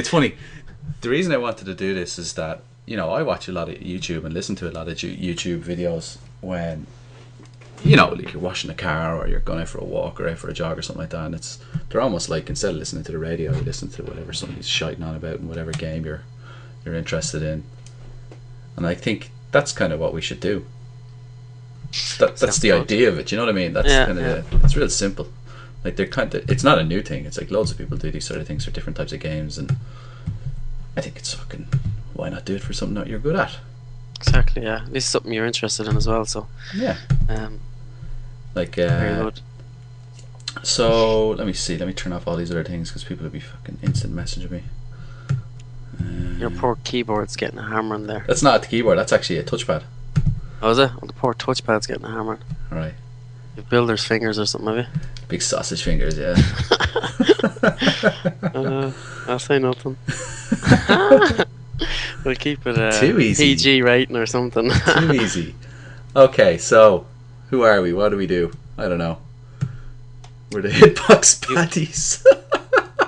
It's funny. The reason I wanted to do this is that, you know, I watch a lot of YouTube and listen to a lot of YouTube videos when, you know, like you're washing a car or you're going out for a walk or out for a jog or something like that, and they're almost like, instead of listening to the radio, you listen to whatever somebody's shiting on about in whatever game you're interested in. And I think that's kind of what we should do. That's the idea of it, you know what I mean? That's kind of it's real simple. Like they're kind of, it's not a new thing. It's like loads of people do these sort of things for different types of games, and I think it's fucking, why not do it for something that you're good at? Exactly, yeah. This is something you're interested in as well, so yeah. Like very good. So let me see. Let me turn off all these other things because people will be fucking instant messaging me. Your poor keyboard's getting a hammer in there. That's not the keyboard. That's actually a touchpad. Oh, is it? Oh, the poor touchpad's getting a hammer. All right. You have builder's fingers or something, maybe? Big sausage fingers, yeah. I'll say nothing. We'll keep it too easy. PG rating or something. Too easy. Okay, so who are we? What do we do? I don't know. We're the HitBox Paddies.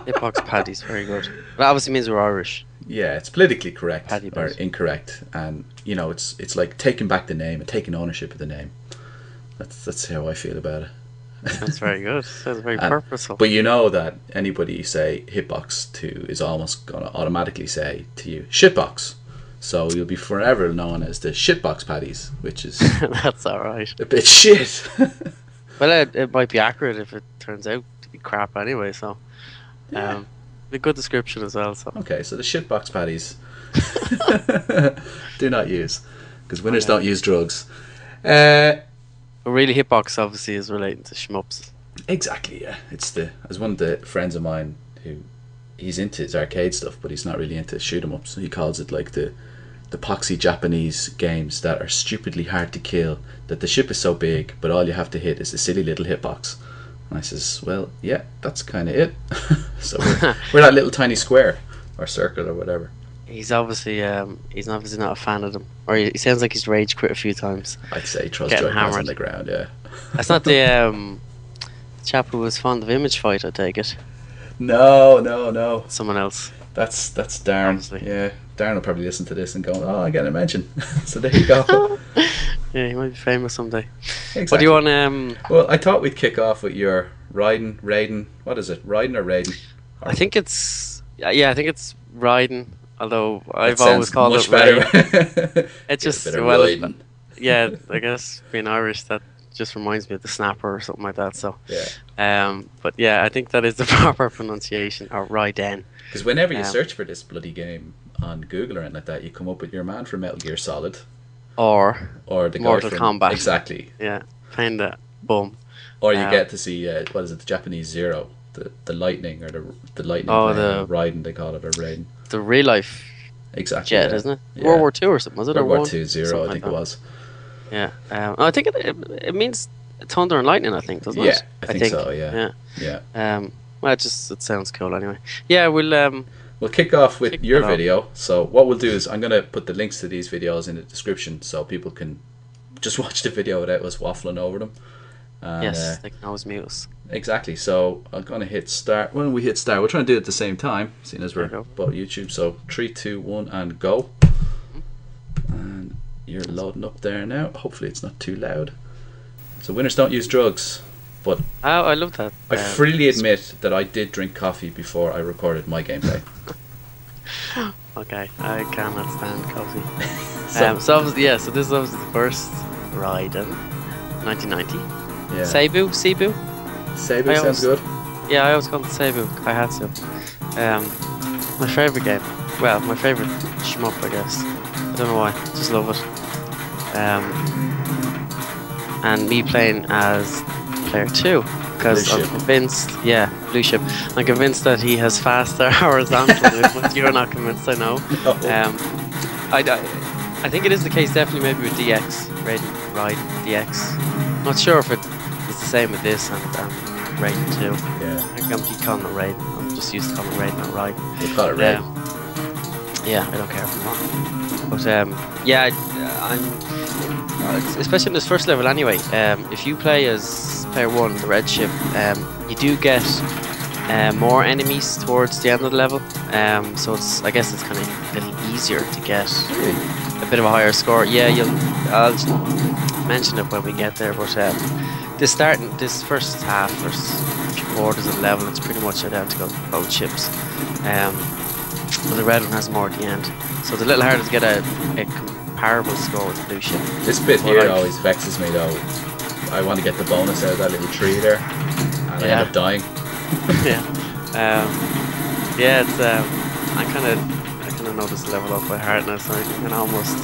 HitBox Paddies, very good. That obviously means we're Irish. Yeah, it's politically correct Paddy or incorrect, and you know, it's like taking back the name and taking ownership of the name. That's how I feel about it. That's very good. Sounds very purposeful. But you know that anybody you say hitbox to is almost gonna automatically say to you shitbox, so you'll be forever known as the shitbox Paddies, which is that's alright. A bit shit. Well, it might be accurate if it turns out to be crap anyway. So, a good description as well. So okay, so the shitbox Paddies do not use, because winners don't use drugs. But really, hitbox obviously is relating to shmups. Exactly, yeah. It's as one of the friends of mine who he's into his arcade stuff, but he's not really into shoot 'em ups. He calls it like the poxy Japanese games that are stupidly hard to kill. That the ship is so big, but all you have to hit is a silly little hitbox. And I says, well, yeah, that's kind of it. So we're that little tiny square or circle or whatever. He's obviously not a fan of them, or he sounds like he's rage quit a few times. I'd say he throws joypads on the ground. Yeah, that's not the chap who was fond of Image Fight, I take it. No. Someone else. That's Darren. Obviously. Yeah, Darren will probably listen to this and go, "Oh, I get a mention." So there you go. Yeah, he might be famous someday. Exactly. What do you want? Well, I thought we'd kick off with your Raiden. What is it? Raiden or Raiden? I think it's Raiden. Although I've always called it better. It's just yeah. I guess being Irish, that just reminds me of the snapper or something like that. So but yeah, I think that is the proper pronunciation, or Raiden. Because whenever you search for this bloody game on Google or anything like that, you come up with your man from Metal Gear Solid, or the guy Mortal from Kombat. Exactly. Yeah, kinda boom. Or you get to see what is it? The Japanese Zero, the lightning, or the lightning. Oh, the Raiden they call it, or Raiden. The real life. Exactly. Jet, isn't it? Yeah. World War II or something, was it? World War II Zero, I think it was. Yeah. I think it means thunder and lightning, I think, doesn't it? I think so, yeah. Well, it sounds cool anyway. Yeah, we'll kick off with your video. So what we'll do is I'm going to put the links to these videos in the description so people can just watch the video without us waffling over them. And, yes, they can always mute us. Exactly. So I'm going to hit start. When we hit start, we're trying to do it at the same time, seeing as we're both YouTube. So 3, 2, 1, and go. And you're loading up there now. Hopefully it's not too loud. So winners don't use drugs. But I love that. I freely admit that I did drink coffee before I recorded my gameplay. Okay, I cannot stand coffee. So obviously, so this is obviously the first Raiden, 1990. Yeah. Cebu sounds good. Yeah, I always called it Cebu. I had to. My favourite game. Well, my favourite shmup, I guess. I don't know why. Just love it. And me playing as player 2, because I'm convinced. Yeah, blue ship. I'm convinced that he has faster horizontal movement. You're not convinced, I know. No. I think it is the case. Definitely, maybe with DX, Raiden DX. Not sure if it is the same with this and Raiden 2. Yeah. I think I'm keep calling it Raiden. I'm just used to calling it Raiden, not Raiden. We'll call it Raiden. Yeah, I don't care if I'm wrong. But yeah, I'm. Especially in this first level anyway, if you play as player 1, the red ship, you do get more enemies towards the end of the level. So I guess it's kind of a little easier to get a bit of a higher score. Yeah, I'll mention it when we get there. But this first half, first few quarters of the level, it's pretty much identical to both ships. But the red one has more at the end, so it's a little harder to get a comparable score with the blue ship. This bit here always vexes me though. I want to get the bonus out of that little tree there, and I end up dying. Yeah, it's I kind of know this level up by heart now, so I can almost.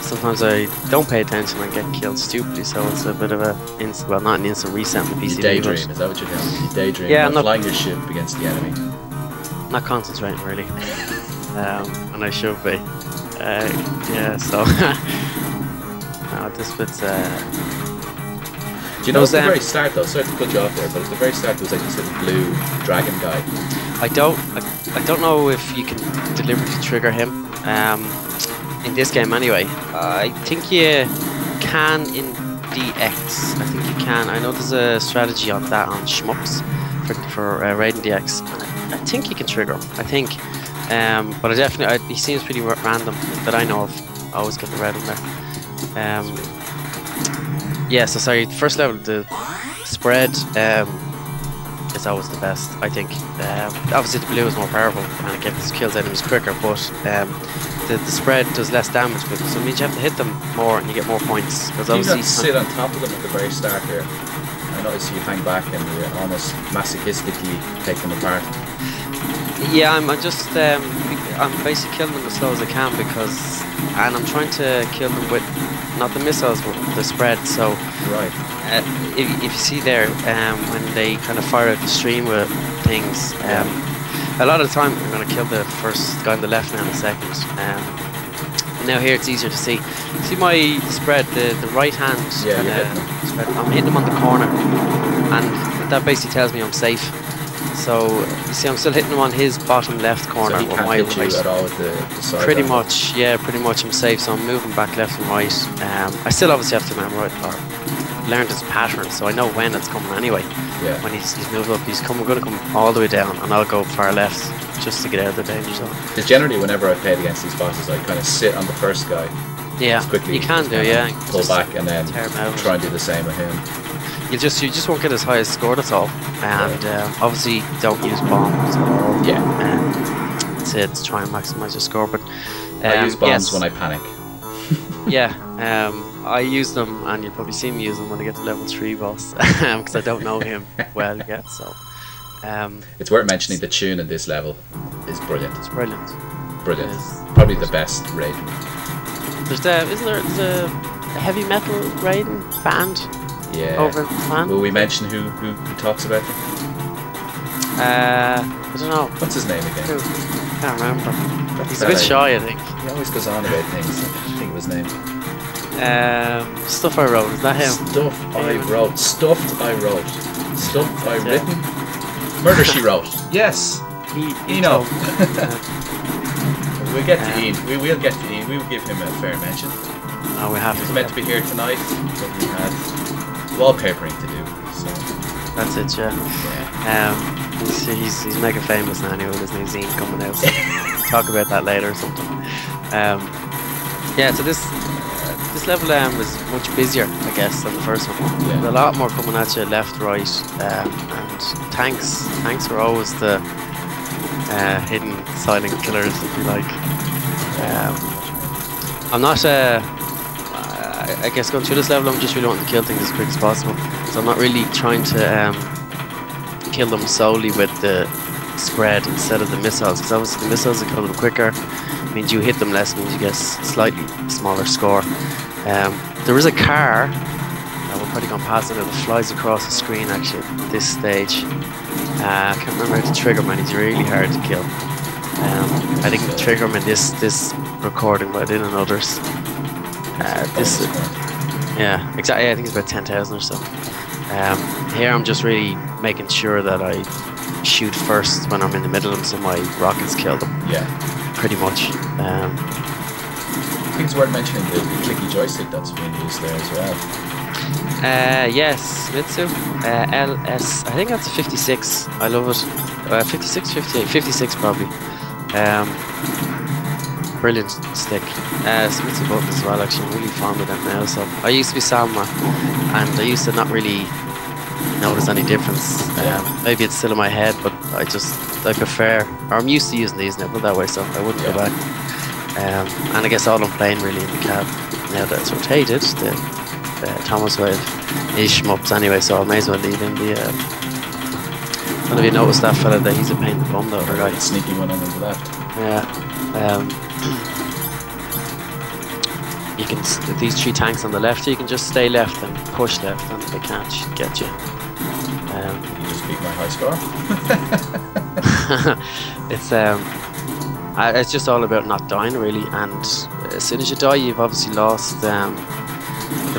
Sometimes I don't pay attention and get killed stupidly, so it's a bit of a not an instant reset in the PCB. You daydream, is that what you're doing? You daydream, yeah, not flying your ship against the enemy. Not concentrating really, and I should be. Yeah, so no, this bit's. Do you know at the very start though? Sorry to cut you off there, but at the very start there was like this little blue dragon guy. I don't know if you can deliberately trigger him. In this game anyway. I think you can in DX. I think you can. I know there's a strategy on that on shmups for Raiden DX. I think you can trigger him. I think. But I definitely. He seems pretty random that I know of. I always get the red in there. Yeah, so sorry, first level, the spread is always the best, I think. Obviously the blue is more powerful and it kills enemies quicker, but the spread does less damage, but so it means you have to hit them more and you get more points. Do you not sit on top of them at the very start here? I notice you hang back and you almost masochistically take them apart. Yeah, I'm basically killing them as slow as I can and I'm trying to kill them with not the missiles but the spread. So right. If you see there, when they kind of fire out the stream with things, a lot of the time I'm going to kill the first guy on the left now in a second. Now here it's easier to see. See my spread, the right hand. Yeah, spread. I'm hitting him on the corner, and that basically tells me I'm safe. So you see, I'm still hitting him on his bottom left corner. So he can't hit you at all with the side. Pretty much, yeah, pretty much I'm safe. So I'm moving back left and right. I still obviously have to memorize or learn his pattern, so I know when it's coming anyway. Yeah. When he's moved up, he's going to come all the way down, and I'll go far left just to get out of the danger zone. Because generally, whenever I played against these bosses, I kind of sit on the first guy. Yeah, as quickly you can do, yeah. Pull back and then try and do the same with him. You just won't get as high a score, that's all. And obviously, don't use bombs at all. Yeah. That's it, to try and maximise your score. But I use bombs when I panic. Yeah, I use them, and you'll probably see me use them when I get to level 3 boss, because I don't know him well yet. So it's worth mentioning the tune in this level is brilliant. It's brilliant. Brilliant. Probably the best Raiden. Isn't there a heavy metal Raiden band? Yeah. Over in Japan? Will we mention who talks about them? I don't know. What's his name again? Who? Can't remember. He's a bit shy, I think. He always goes on about things. I can't think of his name. Stuffiwrote, is that him? Stuffiwrote. Stuffed I wrote. Stuffed I written. Murder She Wrote. Yes. Eno. We'll get to Ian. We will get to Ian. We will give him a fair mention. Oh, we have to. He was meant to be here tonight, but we had wallpapering to do. So. That's it, yeah. He's mega famous now anyway with his new zine coming out. So talk about that later or something. Yeah, so this level is much busier, I guess, than the first one. Yeah. There's a lot more coming at you left, right, and tanks are always the hidden silent killers, if you like. I'm not I guess going through this level I'm just really wanting to kill things as quick as possible, so I'm not really trying to kill them solely with the spread instead of the missiles, because obviously the missiles are kill them quicker, means you hit them less, means you get slightly smaller score. There is a car, we're probably going past it, that flies across the screen actually at this stage. I can't remember how to trigger him, and he's really hard to kill. I didn't trigger him in this recording, but I did in others. Yeah, exactly. I think it's about 10,000 or so. Here I'm just really making sure that I shoot first when I'm in the middle of them, so my rockets kill them. Yeah, pretty much. I think it's worth mentioning the clicky joystick that's being used there as well. Yes, Mitsu. LS. I think that's a 56. I love it. 56, 58, 56 probably. Brilliant stick. Mitsu buttons as well. Actually, I'm really fond of them now. So I used to be Salma, and I used to not really notice any difference. Maybe it's still in my head, but I prefer, or I'm used to using these now, put it that way. So I wouldn't go back. And I guess all I'm playing really in the cab now that it's rotated, the Thomas wave is shmups anyway, so I may as well leave in the I don't know if you noticed that fella that he's a pain in the bum, the other guy. Sneaky one on the left. Yeah. You can, these 3 tanks on the left, you can just stay left and push left and they can't get you. You just beat my high score. It's just all about not dying really, and as soon as you die you've obviously lost the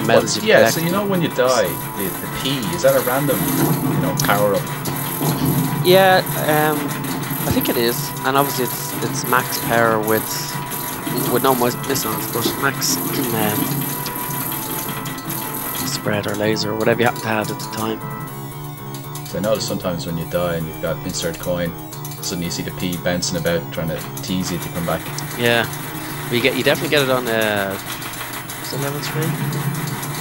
medals you've collected. So you know when you die, the P, is that a random, power up? Yeah, I think it is, and obviously it's max power with no missiles, but max spread or laser or whatever you happen to have at the time. So I notice sometimes when you die and you've got insert coin, suddenly you see the P bouncing about trying to tease you to come back. Yeah, but you definitely get it on is it level 3?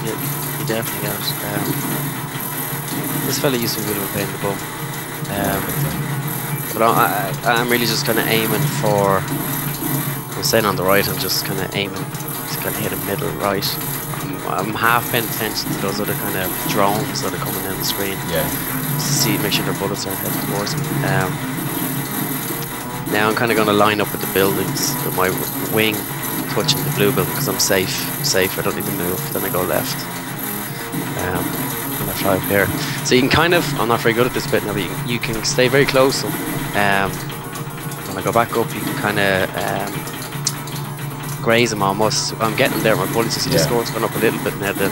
Yeah, you definitely get it. This fella used to be a bit of a pain in the bum. But I'm really just kind of aiming for, I'm staying on the right, I'm just kind of aiming to kind of hit a middle right. I'm half paying attention to those other kind of drones that are coming down the screen. Yeah. Just to make sure their bullets aren't heading towards me. Now I'm kind of going to line up with the buildings, with my wing touching the blue building because I'm safe, I don't need to move, then I go left. And I fly up here. So you can kind of, I'm not very good at this bit now, but you can stay very close to them. When I go back up, you can kind of graze them almost. I'm getting there, my bullets, you see the score's gone up a little bit now. The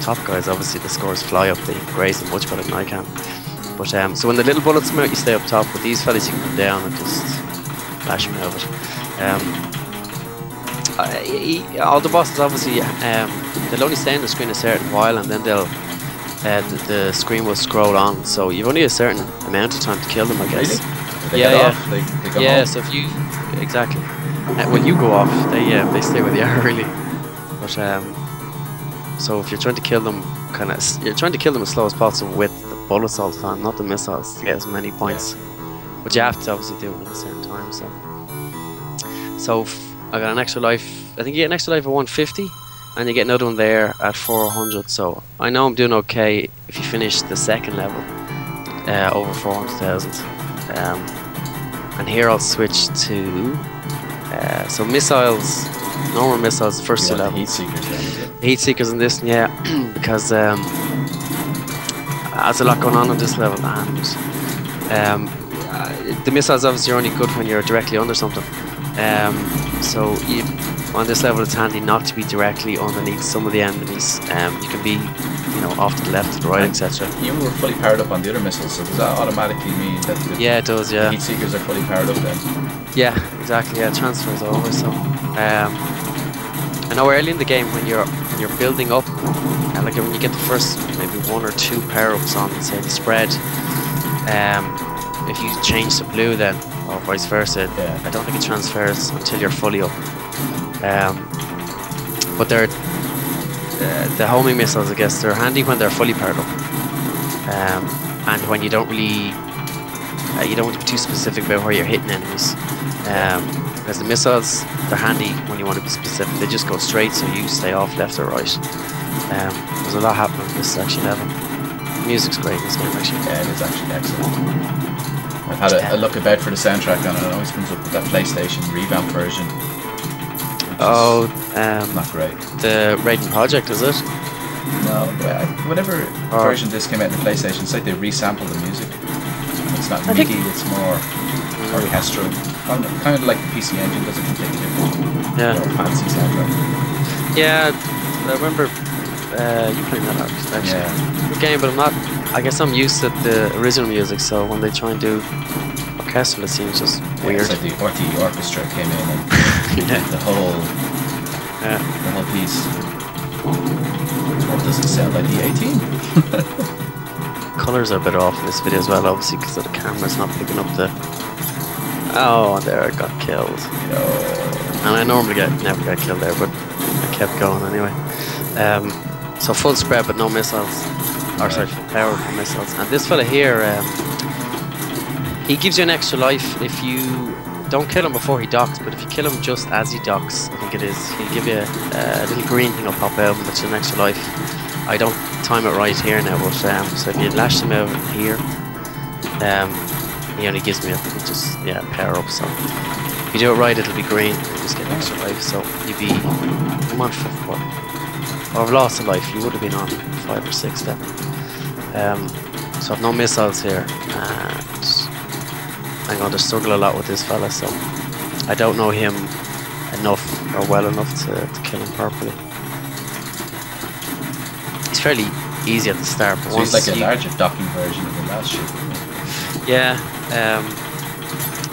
top guys, obviously the scores fly up, they graze them much better than I can. But so when the little bullets come out, you stay up top. With these fellas, you can come down and just flash them out of it. All the bosses, obviously, they'll only stay on the screen a certain while, and then they'll the screen will scroll on. So you've only a certain amount of time to kill them, I guess. Really? They off? They go home? So if you exactly when you go off, they stay where they are really. But so if you're trying to kill them, you're trying to kill them as slow as possible with bullets all the time, not the missiles, to get as many points. But you have to obviously do it at a certain time. So I got an extra life. I think you get an extra life at 150, and you get another one there at 400. So I know I'm doing okay if you finish the second level over 400,000. And here I'll switch to so missiles, normal missiles, first 2 levels. Heat seekers, heat seekers in this, yeah, because there's a lot going on this level, and the missiles obviously are only good when you're directly under something. So on this level it's handy not to be directly underneath some of the enemies. You can be, off to the left, to the right, etc. You were fully powered up on the other missiles, so does that automatically mean that the it does, the heat seekers are fully powered up then? Yeah, exactly. Yeah, transfers over. So I know early in the game when you're building up, like when you get the first maybe 1 or 2 power-ups on, say, the spread, if you change to blue then, or vice versa, I don't think it transfers until you're fully up. But they're the homing missiles, I guess, they're handy when they're fully powered up, and when you don't really you don't want to be too specific about where you're hitting enemies. Because the missiles, they're handy when you want to be specific. They just go straight, so you stay off left or right. There's a lot happening in this section level. The music's great in this game, actually. Yeah, it is actually excellent. I've had a look about for the soundtrack, and it always comes up with that PlayStation revamp version. Not great. The Raiden project, is it? No, whatever version this came out in the PlayStation, it's like they resample the music. It's not MIDI, it's more orchestral. Kind of like the PC Engine does a completely different, more fancy soundtrack. Yeah, I remember you playing that out, actually. Yeah. Good game, but I guess I'm used to the original music, so when they try and do orchestral, it seems just weird. It's like the orchestra came in and the whole piece. doesn't sound like E18. Colours are a bit off in this video as well, obviously, because the camera's not picking up the... Oh, there I got killed. No. And I normally never get killed there, but I kept going anyway. So full spread but no missiles. Or sorry, full power for missiles. And this fella here, he gives you an extra life if you don't kill him before he docks, but if you kill him just as he docks, I think it is, he'll give you a little green thing will pop out, which is an extra life. I don't time it right here now, but so if you lash him out here, he only gives me, I think, just power up. So if you do it right, it'll be green. You just get extra life. So you'd be, I'm on 4. Or I've lost a life. You would have been on 5 or 6 then. So I've no missiles here, and I'm going to struggle a lot with this fella. So I don't know him enough or well enough to kill him properly. He's fairly easy at the start, but so once he's like a larger docking version of the last ship. Yeah.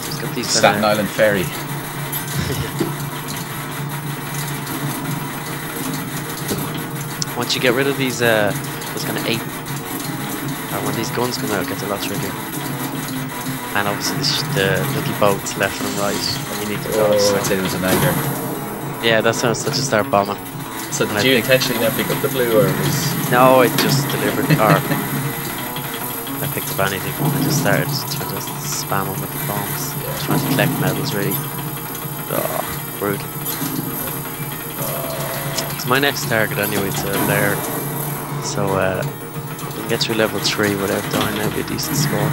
He's got these Staten Island Ferry. Once you get rid of these, those kind of 8, or when these guns come out, it gets a lot trickier. And obviously the little boats left and right, and you need to go. Oh, I'd say there was an anchor. Yeah, that's how to start bombing. So did you intentionally not pick up the blue, or was... No, I just delivered the car. I picked up anything. I just started trying to spam them with the bombs. Yeah. Trying to collect medals, really. Oh, brutal. It's my next target anyway to lair. So if I can get through level 3 without dying, that'd be a decent score.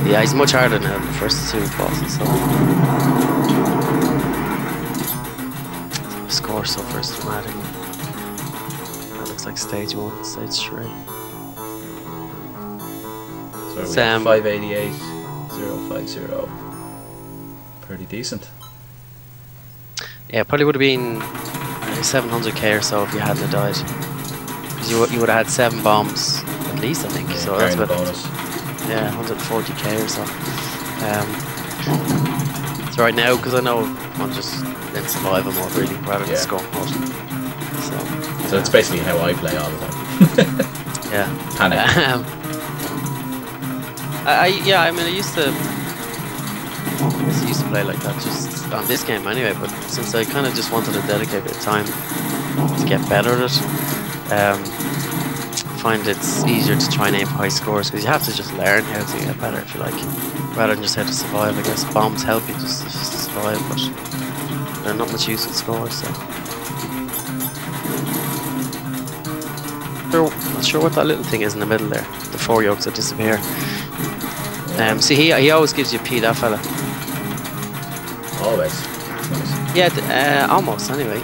Yeah, he's much harder now than the first 2 bosses. So the score so far is dramatic. That looks like stage 1, stage 3. So we got 588, 050. Pretty decent. Yeah, probably would have been 700k or so if you hadn't died. Because you would have had 7 bombs at least, I think. Yeah, so that's about bonus. Yeah, 140k or so. So right now, because I know I'm just in survival mode really, rather than score mode. So it's basically how I play all the time. Yeah. Panic. I mean, I used to play like that just on this game anyway, but since I kind of just wanted to dedicate a bit of time to get better at it, I find it's easier to try and aim for high scores, because you have to just learn how to get better, if you like, rather than just how to survive. I guess bombs help you just to survive, but they're not much use with scores, so. Not sure what that little thing is in the middle there, the 4 yokes that disappear. See, he always gives you P, that fella. Always. Nice. Yeah, almost anyway.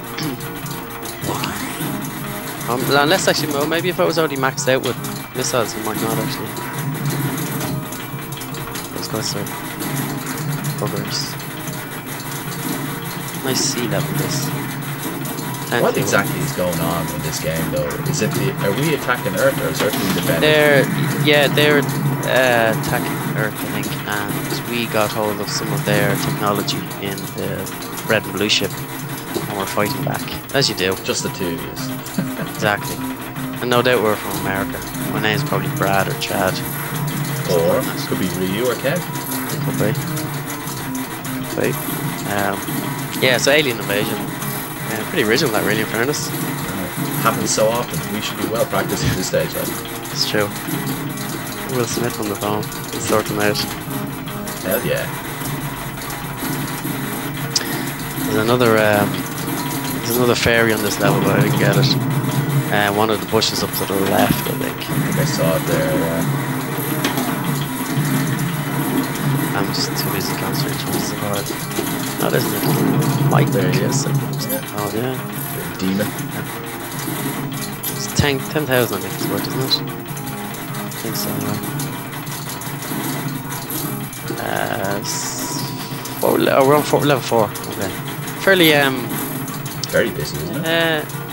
Unless actually, well, maybe if I was already maxed out with missiles, he might not actually. Those guys are buggers. Nice sea level this. What exactly is going on in this game though? Is it are we attacking Earth, or is Earth being defended? They're attacking Earth, I think, and we got hold of some of their technology in the red and blue ship, and we're fighting back, as you do. Just the 2 of you. Exactly. And no doubt we're from America. My name's probably Brad or Chad. Or it could be Ryu or Kev. Could be. Yeah, so alien invasion. Pretty original, that, really, in fairness. Happens so often. We should be well practiced at this stage, like. It's true. Will Smith on the phone. Let's sort them out. Hell yeah. There's another fairy on this level, but I didn't get it. One of the bushes up to the left, I think. I think I saw it there, yeah. I'm just too busy concentrating trying to survive. No, there's no Mike there, yes. Yeah. Oh, yeah. Demon. Yeah. It's 10,000, I think it's worth, isn't it? I think so, anyway. We're on level 4. Okay. Fairly, very busy, isn't it?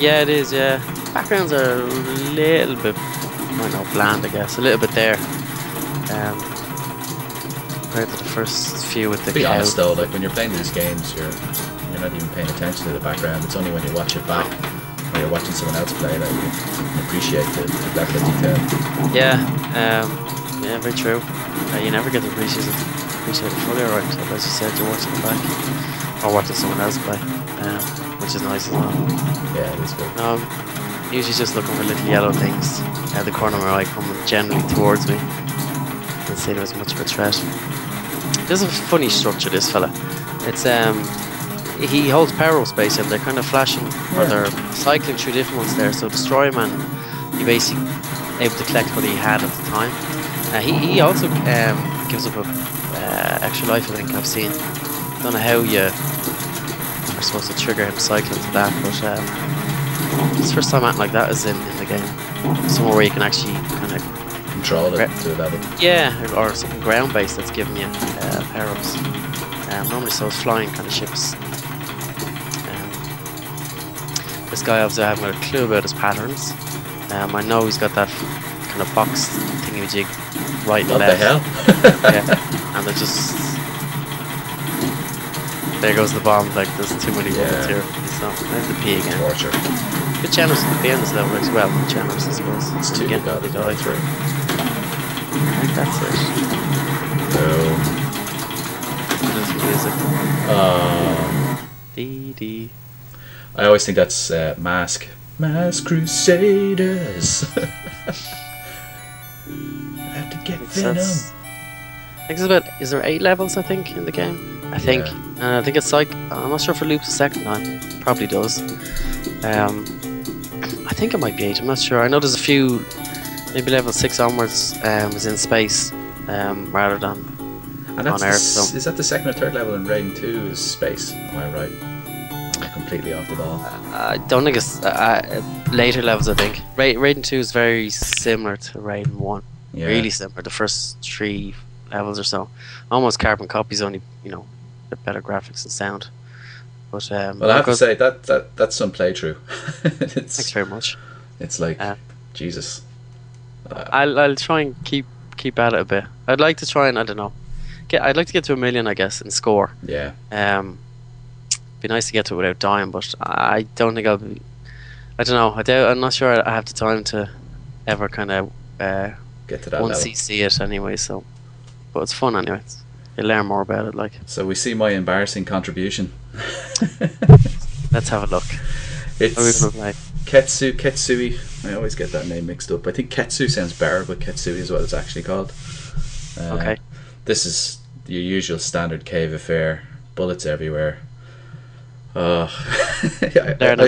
yeah, it is, yeah. Backgrounds are a little bit, I don't know, bland, I guess. A little bit there. Compared to the first few with the To be honest though, like when you're playing these games, you're not even paying attention to the background. It's only when you watch it back, or you're watching someone else play that you appreciate the level of detail. Yeah, yeah, very true. You never get to appreciate it fully, right? So as you said, you're watching it back or watching someone else play, which is nice as well. Yeah, it is good. Usually just looking for little yellow things at the corner of my eye coming generally towards me. Can't say there was much of a threat. There's a funny structure, this fella. It's he holds power-up space and they're kind of flashing, or they're cycling through different ones there. So Destroy Man, you basically able to collect what he had at the time. He also gives up a extra life, I think I've seen. Don't know how you are supposed to trigger him cycling to that, but it's the first time acting like that is in the game. Somewhere where you can actually kind of control it to a level. Yeah, or something ground-based that's giving you power-ups. Normally so it's flying kind of ships. This guy obviously I haven't got a clue about his patterns. I know he's got that kind of box thingy-jig right and left. What the hell? Yeah, and they're just... There goes the bomb, like there's too many bullets here. So, there's the P again. Torture. Good channels to be on this level as well, good channels I suppose. It's two you got to die through. I think that's it. Boom. Music. I always think that's Mask Crusaders. I have to get Venom. I think it's about, is there 8 levels I think in the game? I think. I think it's like, I'm not sure if it loops a second time. Probably does. I think it might be 8, I'm not sure. I know there's a few, maybe level 6 onwards is in space rather than on Earth. So. Is that the second or third level in Raiden 2 is space? Am I right? I'm completely off the ball. I don't think it's later levels, I think. Raiden 2 is very similar to Raiden 1. Yeah. Really similar, the first 3 levels or so. Almost carbon copies, only, you know, a bit better graphics and sound. But well, I have to say that's some playthrough. Thanks very much. It's like Jesus. I'll try and keep at it a bit. I'd like to try and I'd like to get to 1 million, I guess, in score. Yeah. Be nice to get to it without dying, but I don't think I'll be. I don't know. I'm not sure I have the time to ever kind of get to that level. CC it anyway. So, but it's fun anyway. You learn more about it, like. So we see my embarrassing contribution. Let's have a look. It's Ketsui. I always get that name mixed up. I think Ketsui sounds better, but Ketsui is what it's actually called. Okay. This is your usual standard cave affair. Bullets everywhere. I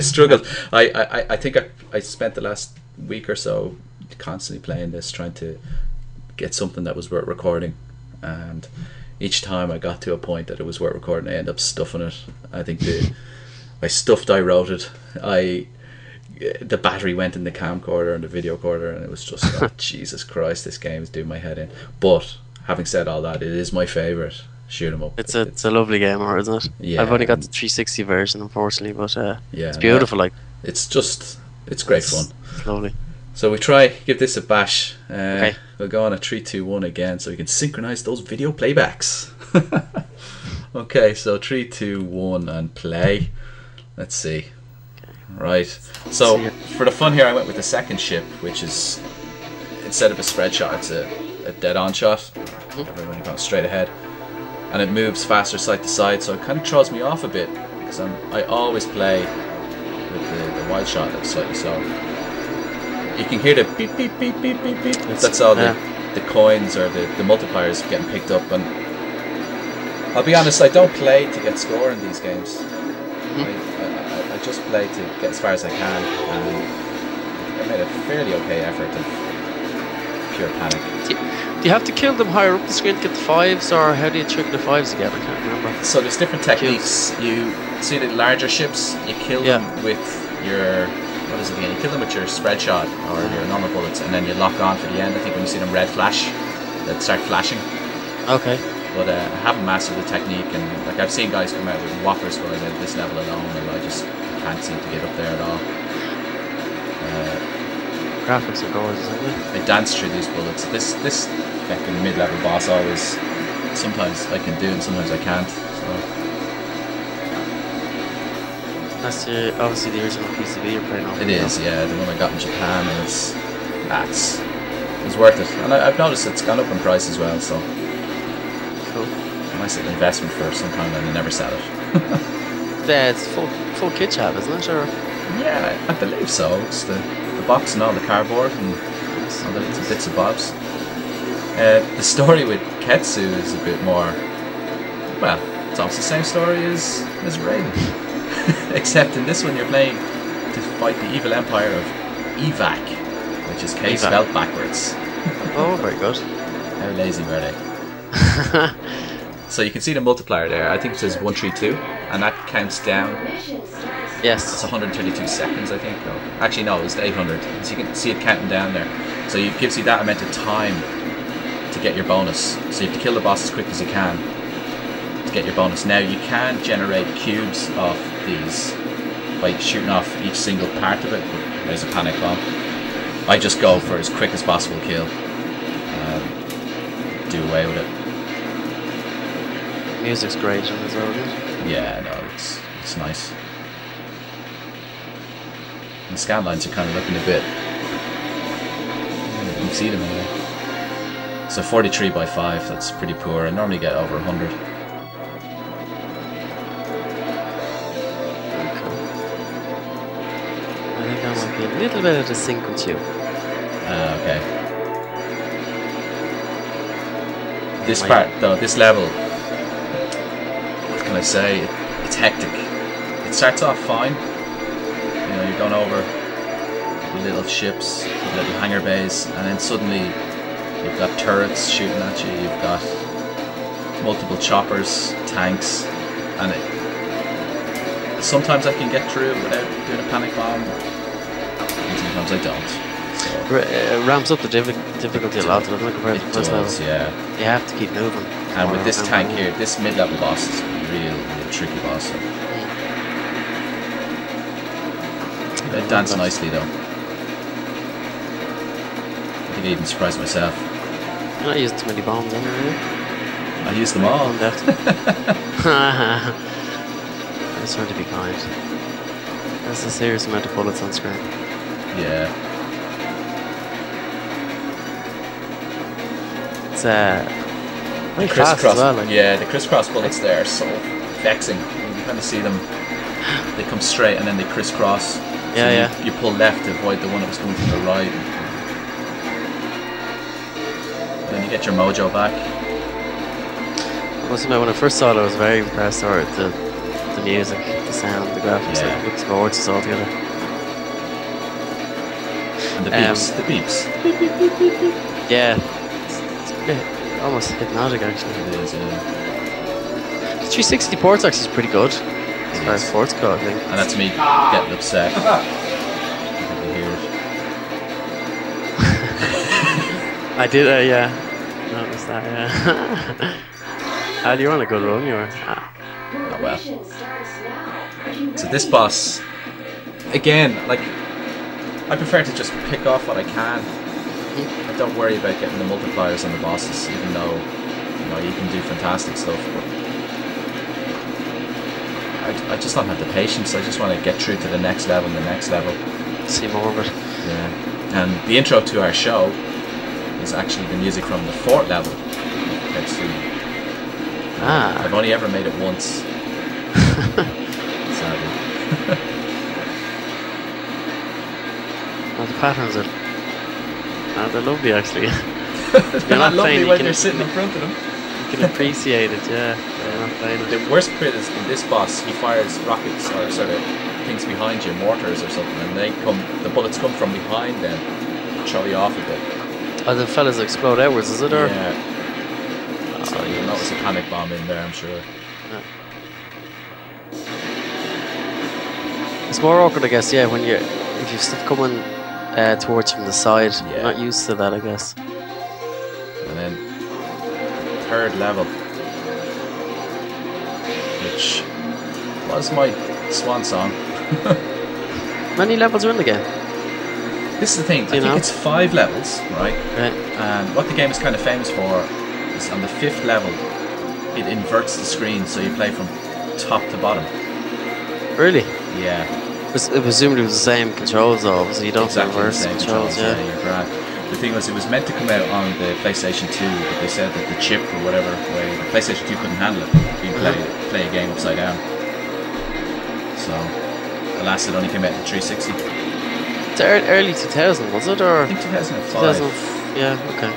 struggled. I think I spent the last week or so constantly playing this, trying to get something that was worth recording, and each time I got to a point that it was worth recording, I ended up stuffing it. I think I wrote it. The battery went in the camcorder and the video recorder, and it was just oh, Jesus Christ, this game is doing my head in. But having said all that, it is my favourite shoot 'em up. It's a lovely game, isn't it? Yeah, I've only got the 360 version, unfortunately, but yeah, it's beautiful. Like it's great fun. It's lovely. So we give this a bash. Okay. We'll go on a 3, 2, 1 again, so we can synchronize those video playbacks. Okay, so 3, 2, 1, and play. Let's see. Okay. Right. So for the fun here, I went with the second ship, which is instead of a spread shot, it's a dead-on shot. Everyone goes straight ahead, and it moves faster side to side, so it kind of throws me off a bit because I always play with the wide shot that's slightly slow. You can hear the beep beep beep beep beep beep. That's all the coins or the multipliers getting picked up. And I'll be honest, I don't play to get score in these games. I just play to get as far as I can, and I made a fairly okay effort of pure panic. Do you have to kill them higher up the screen to get the 5s, or how do you trigger the 5s again? I can't remember. So there's different techniques. You see the larger ships, you kill them with your... What is it again? You kill them with your spread shot or your normal bullets, and then you lock on for the end. I think when you see them red flash, they start flashing. Okay. But I haven't mastered the technique, and like I've seen guys come out with whopper scores at this level alone, and I just can't seem to get up there at all. Graphics are gorgeous, isn't it? I dance through these bullets. This fucking mid-level boss always. Sometimes I can do it, and sometimes I can't. So. That's obviously the original PCB you're playing on. It is, yeah, the one I got in Japan, and it's worth it. And I've noticed it's gone up in price as well, so Cool. nice little investment for some time, and I never sell it. Yeah, it's full kit chap, isn't it? Or Yeah, I believe so. It's the box and all the cardboard and all the little bits and bobs. The story with Ketsui is a bit more, well, it's almost the same story as Raiden. Except in this one you're playing to fight the evil empire of Evac, which is K spelled backwards. oh, very good. How lazy were they? So you can see the multiplier there. I think it says 132, and that counts down. Yes. It's 132 seconds, I think. No. Actually, no, it's 800. So you can see it counting down there. So it gives you that amount of time to get your bonus. So you have to kill the boss as quick as you can to get your bonus. Now you can generate cubes of these by shooting off each single part of it. There's a panic bomb. I just go for as quick as possible kill. Do away with it. Music's great on as well, isn't it? Yeah, no, it's nice. The scan lines are kind of looking a bit. You can see them anyway. So 43 by 5, that's pretty poor. I normally get over 100. Okay. I think that might be a little bit out of sync with you. Okay. This part, though, this level, what can I say? It's hectic. It starts off fine. You know, you're going over little ships, little hangar bays, and then suddenly you've got turrets shooting at you, you've got multiple choppers, tanks, and sometimes I can get through without doing a panic bomb, and sometimes I don't. So It ramps up the difficulty a lot, doesn't it, compared to the first level? Yeah. You have to keep moving. And with this tank here, this mid-level boss is a real tricky boss. So. They dance nicely though. I think I even surprised myself. You're not using too many bombs, anyway. I used them all. I just want to be kind. That's a serious amount of bullets on screen. Yeah. It's very fast as well. Like. Yeah, the crisscross bullets there are so vexing. You kind of see them. They come straight and then they crisscross. Yeah, so you pull left to avoid the one that was coming from the right. Then you get your mojo back. I must admit, when I first saw it, I was very impressed with the music, the sound, the graphics. Yeah. It looks gorgeous altogether. And the beeps. The beeps. Beep, beep, beep, beep, beep. Yeah. It's a bit almost hypnotic, actually. It is, yeah. The 360 ports actually is pretty good. As far as ports go, I think. And that's me getting upset. I think you hear it. I did, yeah. Noticed that, yeah. Al, you're on a good run, you were. Oh well. So this boss, again, like, I prefer to just pick off what I can. I don't worry about getting the multipliers on the bosses, even though, you know, you can do fantastic stuff. But I just don't have the patience. I just want to get through to the next level and the next level. See more of it. Yeah. And the intro to our show is actually the music from the 4th level. I've only ever made it once. Sadly. Oh, the patterns are... they're lovely, actually. They're not lovely when you're sitting in front of them. You can appreciate it, yeah. You're not playing it. The worst bit is in this boss, he fires rockets or sort of things behind you, mortars or something, and the bullets come from behind them, throw you off a bit. Oh, the fellas explode outwards, is it? Or? Yeah. So you'll notice a panic bomb in there, I'm sure. Yeah. It's more awkward, I guess, yeah, when if you've stuff coming towards you from the side. Yeah. You're not used to that, I guess. And then 3rd level, which was my swan song. Many levels are in the game? This is the thing, I think it's 5 levels, right? And what the game is kind of famous for is on the 5th level, it inverts the screen, so you play from top to bottom. Really? Yeah. It presumably was the same controls though, so you don't Exactly reverse the same controls. Yeah, you're grand. The thing was, it was meant to come out on the PlayStation 2, but they said that the chip or whatever way the PlayStation 2 couldn't handle it. You play a game upside down. So, alas, it only came out in 360. It's early 2000, was it, or? I think 2005. 2000. Yeah. Okay. I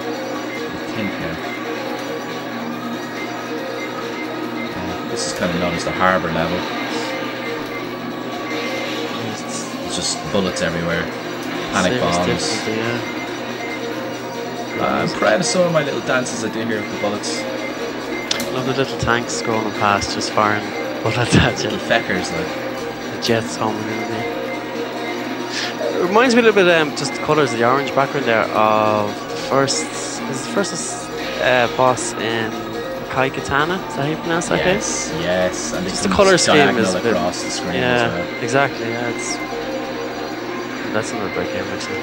think now. This is kind of known as the harbour level. It's just bullets everywhere. Panic bombs. Yeah. I'm proud of some of my little dances I do here with the bullets. I love the little tanks scrolling past, just firing bullets at you. Little feckers, like. The jets coming in there. It reminds me a little bit, just the colours of the orange background there, of the first boss in Kai Katana. Is that how you pronounce that game? Yes. And just the colour scheme is across the screen yeah, as well. Exactly. Yeah, that's another great game actually.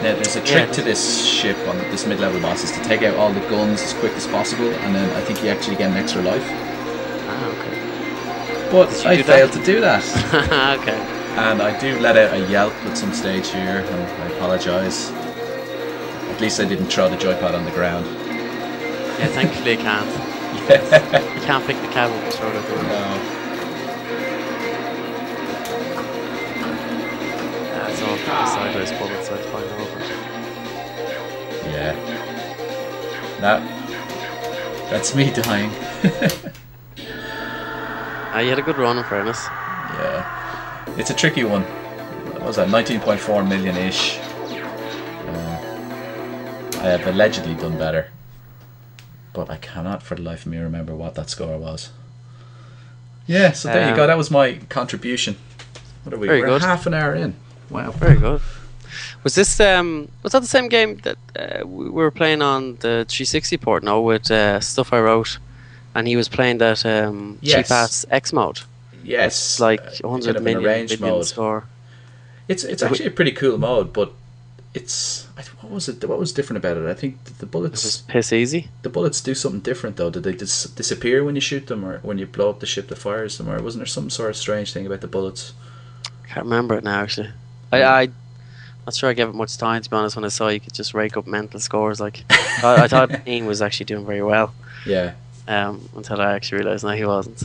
Now, there's a trick to this ship on this mid-level boss is to take out all the guns as quick as possible, and then I think you actually get an extra life. Ah, okay. But I failed to do that. Okay. And I do let out a yelp at some stage here, and I apologise. At least I didn't throw the joypad on the ground. Yeah, thankfully you can't. You can't pick the cab up and throw it at the ground. No. It's all sideways bullets, so I'd find over. Yeah. That's me dying. You had a good run in fairness. Yeah. It's a tricky one. What was that? 19.4 million-ish. I have allegedly done better. But I cannot for the life of me remember what that score was. Yeah, so there you go. That was my contribution. What are we? We're good. Half an hour in. Wow. Very good. Was this was that the same game that we were playing on the 360 port? No, with Stuffiwrote, and he was playing that cheap ass X mode. Yes, it's like 100 million score. It's actually a pretty cool mode, but it's what was it? What was different about it? I think the bullets. It was piss easy. The bullets do something different though. Did they disappear when you shoot them, or when you blow up the ship that fires them, or wasn't there some sort of strange thing about the bullets? I can't remember it now actually. I'm not sure I gave it much time, to be honest, when I saw you could just rake up mental scores. Like, I thought Ian was actually doing very well. Yeah. Until I actually realised no, he wasn't.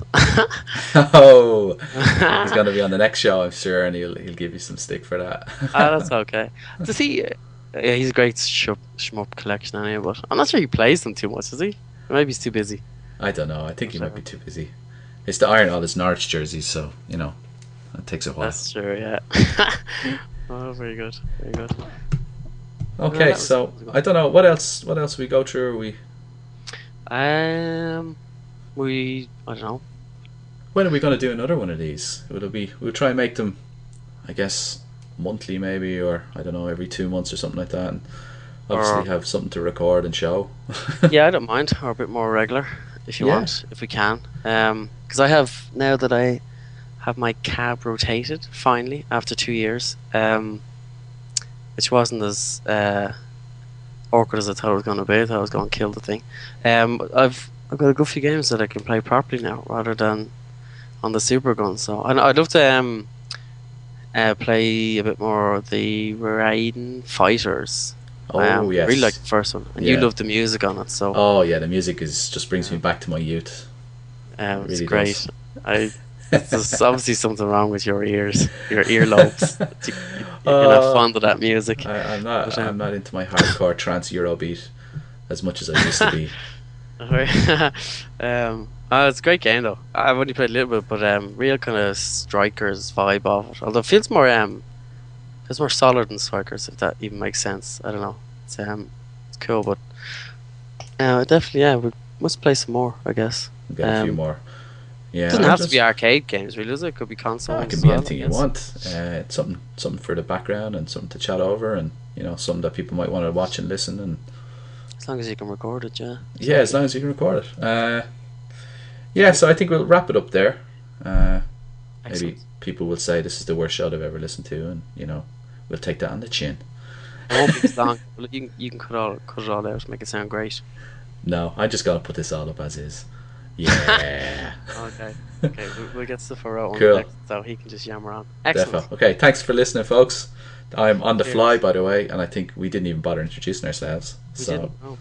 Oh, he's going to be on the next show, I'm sure, and he'll give you some stick for that. That's okay. To see, yeah, he's a great shmup collection anyway, but I'm not sure he plays them too much, is he? Or maybe he's too busy. I don't know. I think he might be too busy. It's to iron all his Norwich jerseys, so you know, it takes a while. That's true. Yeah. Oh, very good, very good. Okay, so I don't know what else we go through. I don't know. When are we going to do another one of these? We'll try and make them, I guess, monthly maybe, or I don't know, every 2 months or something like that, and obviously have something to record and show. Yeah, I don't mind, or a bit more regular if you want, if we can. Because I have, now that I have my cab rotated finally after 2 years, which wasn't as awkward as I thought it was going to be. I thought I was going to kill the thing. I've got a good few games that I can play properly now, rather than on the super gun. So I'd love to play a bit more of the Raiden Fighters. Oh yes, I really like the first one, and you love the music on it. So the music just brings me back to my youth. It's really great. There's obviously something wrong with your ears, your earlobes. You're not fond of that music. I'm not into my hardcore trance Eurobeat as much as I used to be. It's a great game though. I've only played a little bit, but real kind of Strikers vibe of it. Although it feels more solid than Strikers, if that even makes sense. I don't know. It's cool, but definitely we must play some more, I guess. We'll get a few more. Yeah, it doesn't have to be arcade games, really, does it? It could be consoles. It could be anything you want. It's something for the background and something to chat over, and something that people might want to watch and listen. And as long as you can record it, yeah. Yeah, as long as you can record it. So I think we'll wrap it up there. Maybe people will say this is the worst show they've ever listened to, and we'll take that on the chin. I won't be as long. You can cut it all out, make it sound great. No, I just gotta put this all up as is. Yeah. Okay. Okay, we'll get Stuffiwrote on Cool. next, so he can just yammer on. Excellent. Defo. Okay, thanks for listening, folks. I'm on the Cheers. fly, by the way, and I think we didn't even bother introducing ourselves. We didn't. Oh.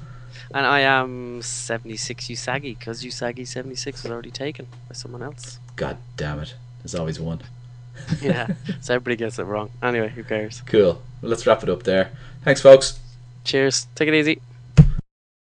And I am 76 Usagi, because Usagi 76 was already taken by someone else. God damn it. There's always one. Yeah, so everybody gets it wrong. Anyway, who cares? Cool. Well, let's wrap it up there. Thanks, folks. Cheers. Take it easy.